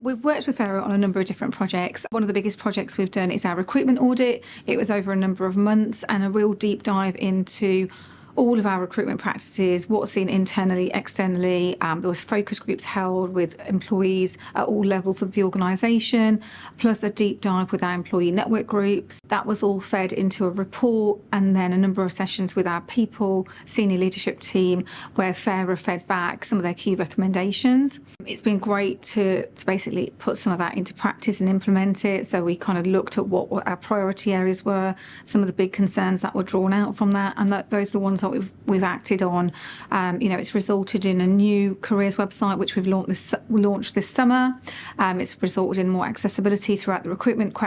We've worked with FAIRER on a number of different projects. One of the biggest projects we've done is our recruitment audit. It was over a number of months and a real deep dive into all of our recruitment practices, what's seen internally, externally. There was focus groups held with employees at all levels of the organisation, plus a deep dive with our employee network groups. That was all fed into a report, and then a number of sessions with our people, senior leadership team, where FAIRER fed back some of their key recommendations. It's been great to basically put some of that into practice and implement it. So we kind of looked at what our priority areas were, some of the big concerns that were drawn out from that, and those are the ones that we've acted on. It's resulted in a new careers website which we've launched this summer. It's resulted in more accessibility throughout the recruitment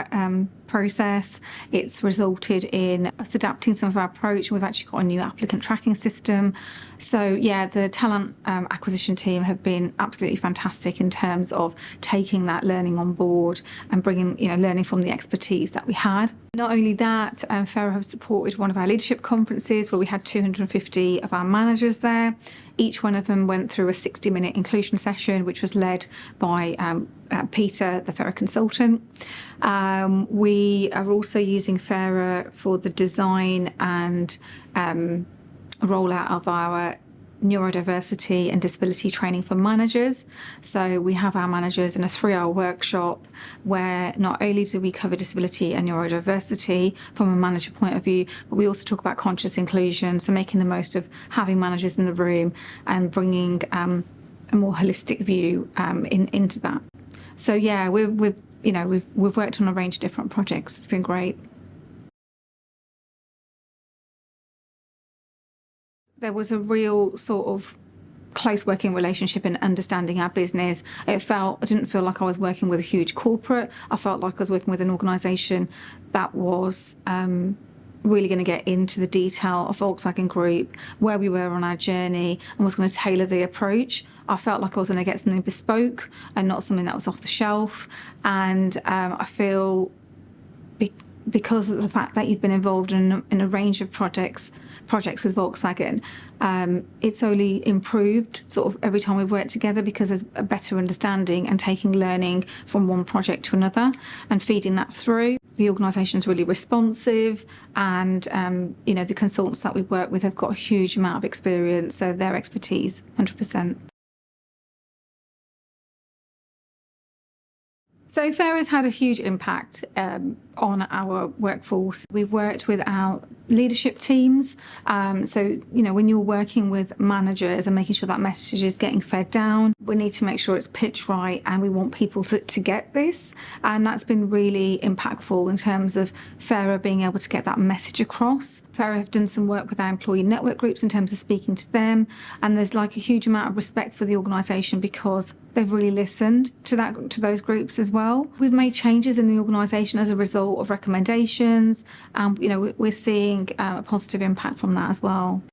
process. It's resulted in us adapting some of our approach. We've actually got a new applicant tracking system. So yeah, the talent acquisition team have been absolutely fantastic in terms of taking that learning on board and bringing, learning from the expertise that we had. Not only that, FAIRER have supported one of our leadership conferences where we had 250 of our managers there. Each one of them went through a 60-minute inclusion session, which was led by Peter, the FAIRER consultant. We are also using FAIRER for the design and rollout of our neurodiversity and disability training for managers. So we have our managers in a 3-hour workshop where not only do we cover disability and neurodiversity from a manager point of view, but we also talk about conscious inclusion, so making the most of having managers in the room and bringing a more holistic view into that. So yeah, we've worked on a range of different projects. It's been great. There was a real sort of close working relationship and understanding our business. I didn't feel like I was working with a huge corporate. I felt like I was working with an organisation that was really going to get into the detail of Volkswagen Group, where we were on our journey, and was going to tailor the approach. I felt like I was going to get something bespoke and not something that was off the shelf. And I feel because of the fact that you've been involved in a range of projects with Volkswagen, it's only improved sort of every time we've worked together, because there's a better understanding and taking learning from one project to another and feeding that through. The organisation's really responsive, and the consultants that we work with have got a huge amount of experience, so their expertise, 100%. So FAIRER's had a huge impact on our workforce. We've worked with our leadership teams. When you're working with managers and making sure that message is getting fed down, we need to make sure it's pitched right, and we want people to get this. And that's been really impactful in terms of FAIRER being able to get that message across. FAIRER have done some work with our employee network groups in terms of speaking to them. And there's like a huge amount of respect for the organisation because they've really listened to those groups as well. We've made changes in the organisation as a result of recommendations, and we're seeing a positive impact from that as well.